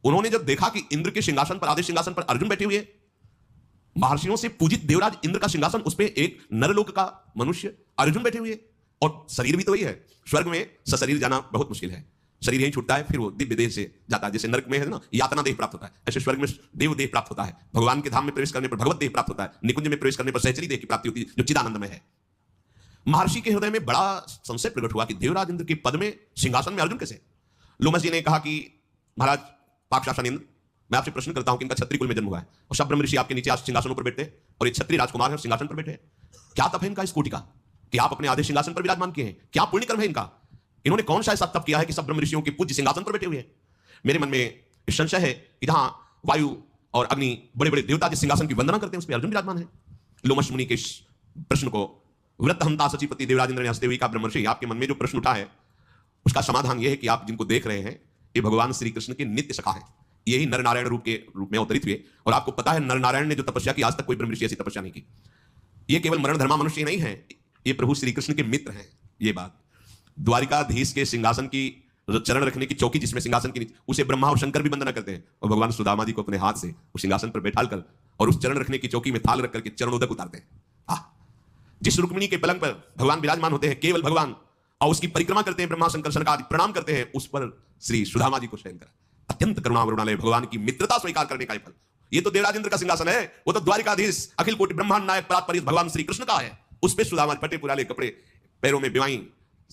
उन्होंने जब देखा कि इंद्र के सिंहासन पर, आधे सिंहासन पर अर्जुन बैठे हुए, महर्षियों से पूजित देवराज इंद्र का सिंहासन, उस पे एक नरलोक का मनुष्य अर्जुन बैठे हुए, और शरीर भी तो वही है। स्वर्ग में सशरीर जाना बहुत मुश्किल है, शरीर यहीं छूटता है, फिर वो दिव्य देह से जाता है। जैसे नरक में है ना यातना देह प्राप्त होता है, ऐसे स्वर्ग में देव देह प्राप्त होता है। भगवान के धाम में प्रवेश करने पर भगवत देह प्राप्त होता है, निकुंज में प्रवेश करने पर सहचरी देह की प्राप्ति होती है, जो चिदानंदमय है। महर्षि के हृदय में बड़ा संशय प्रकट हुआ कि देवराज इंद्र के पद में, सिंहासन में अर्जुन कैसे? लोमस जी ने कहा कि महाराज पाकशासन इंद्र, मैं आपसे प्रश्न करता हूं कि इनका क्षत्रिय कुल में जन्म हुआ है और सब ब्रह्म ऋषि आपके नीचे सिंहासनों पर बैठे हैं, और ये क्षत्रिय राजकुमार है सिंहासन पर बैठे हैं। क्या तप है इनका इस कोटि का कि आप अपने आधे सिंहासन पर विराजमान किए हैं? क्या पुण्य कर्म है इनका? इन्होंने कौन सा ऐसा तप किया है कि सब ब्रह्म ऋषियों के पूज्य सिंहासन पर बैठे हुए हैं? मेरे मन में संशय है कि जहां वायु और अग्नि बड़े बड़े देवता जिस सिंहासन की वंदना करते हैं उस पर अर्जुन विराजमान है। लोमस मुनि के प्रश्न को वृत्तहंता सचिपति देवराज इंद्र ने हंसते हुए कहा, ब्रह्मर्षि आपके मन में जो प्रश्न उठा है उसका समाधान यह है कि आप जिनको देख रहे हैं ये भगवान श्री कृष्ण के नित्य सखा हैं। यही नर नारायण रूप में अवतरित हुए, और आपको पता है नर नारायण ने जो तपस्या की आज तक कोई ब्रह्म ऋषि ऐसी तपस्या नहीं की। ये केवल मरण धर्मा मनुष्य नहीं है, ये प्रभु श्री कृष्ण के मित्र हैं। ये बात द्वारिकाधीश के सिंहासन की चरण रखने की चौकी, जिसमें सिंहासन के नीचे, उसे ब्रह्मा और शंकर भी वंदना करते हैं, और भगवान सुदामा जी को अपने हाथ से उस सिंहासन पर बैठाल कर और उस चरण रखने की चौकी में थाल रख करके चरणोदक उतारते हैं। जिस रुक्मिणी के पलंग पर भगवान विराजमान होते हैं, केवल भगवान, और उसकी परिक्रमा करते हैं ब्रह्मा शंकर सनकादि प्रणाम करते हैं, उस पर श्री सुदामा जी को शयन कर अत्यंत करुणावरुणालय भगवान की मित्रता स्वीकार करने का फल। ये तो देवराज इंद्र का सिंहासन है, वो तो द्वारिकाधीश अखिल कोटि ब्रह्मांड नायक परात्पर भगवान श्री कृष्ण का है। उस पे सुदामा फटे पुराने कपड़े, पैरों में बिवाई,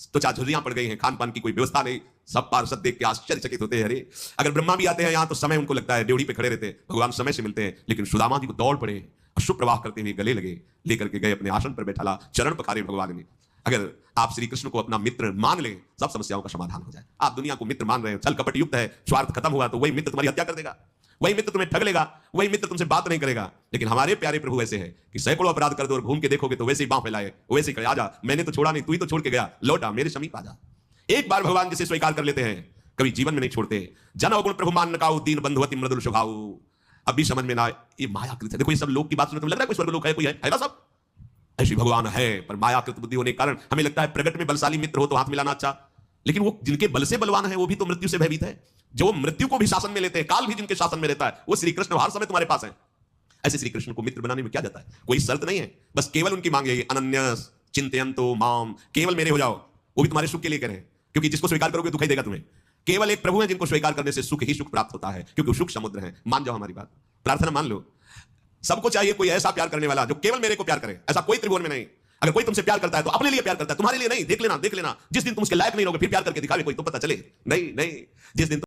त्वचा झुर्रियां पड़ गई हैं, खान पान की कोई व्यवस्था नहीं। सब पार्षद देख के आश्चर्यचकित होते हैं। अरे अगर ब्रह्मा भी आते हैं यहाँ तो समय उनको लगता है ड्योढ़ी पे खड़े रहते हैं, भगवान समय से मिलते हैं, लेकिन सुदामा जी को दौड़ पड़े, अश्रु प्रवाह करते हुए गले लगे, लेकर के गए अपने आसन पर बैठाला, चरण पखारे भगवान ने। अगर आप श्री कृष्ण को अपना मित्र मान लें, सब समस्याओं का समाधान हो जाए। आप दुनिया को मित्र मान रहे हैं, छल कपट युक्त है, स्वार्थ खत्म हुआ तो वही मित्र तुम्हारी हत्या कर देगा, वही मित्र तुम्हें ठग लेगा, वही मित्र तुमसे बात नहीं करेगा। लेकिन हमारे प्यारे प्रभु ऐसे हैं कि सैकड़ों अपराध कर दो और घूम के देखोगे तो वैसे ही बांह फैलाए, वैसे ही कहे आजा, मैंने तो छोड़ा नहीं, तू ही तो छोड़ के गया, लौटा मेरे समीप आजा। एक बार भगवान जिसे स्वीकार कर लेते हैं कभी जीवन में नहीं छोड़ते। जन अवगुण प्रभु मान नकाऊ, दीन बंधुवती मृदुल स्वभाव। अब भी समझ में ना, ये मायाकृत है। देखो ये सब लोग की बात सुनने तो लग रहा है कोई स्वर्गलोक है, कोई है ना? सब ऐसी भगवान है, पर मायाकृत बुद्धि होने के कारण हमें लगता है प्रगट में बलशाली मित्र हो तो हाथ मिलाना अच्छा, लेकिन वो जिनके बल से बलवान है वो भी तो मृत्यु से भयभीत है। जो मृत्यु को भी शासन में लेते हैं, काल भी जिनके शासन में रहता है, वो श्री कृष्ण हर समय तुम्हारे पास है। ऐसे श्री कृष्ण को मित्र बनाने में क्या जाता है? कोई शर्त नहीं है, बस केवल उनकी मांग यही, अनन्य चिंतयन्तो माम, केवल मेरे हो जाओ, वो भी तुम्हारे सुख के लिए करें, क्योंकि जिसको स्वीकार करोगे दुख ही देगा तुम्हें। केवल एक प्रभु है जिनको स्वीकार करने से सुख ही सुख प्राप्त होता है, क्योंकि सुख समुद्र है। मान जाओ हमारी बात, प्रार्थना मान लो। सबको चाहिए कोई ऐसा प्यार करने वाला जो केवल मेरे को प्यार करे, ऐसा कोई त्रिभुवन में नहीं। अगर कोई तुमसे प्यार करता है तो अपने लिए प्यार करता है, तुम्हारे लिए नहीं। देख लेना, देख लेना, जिस दिन तुम उसके लायक नहीं रहोगे फिर प्यार करके दिखावे कोई तो पता चले। नहीं नहीं, जिस दिन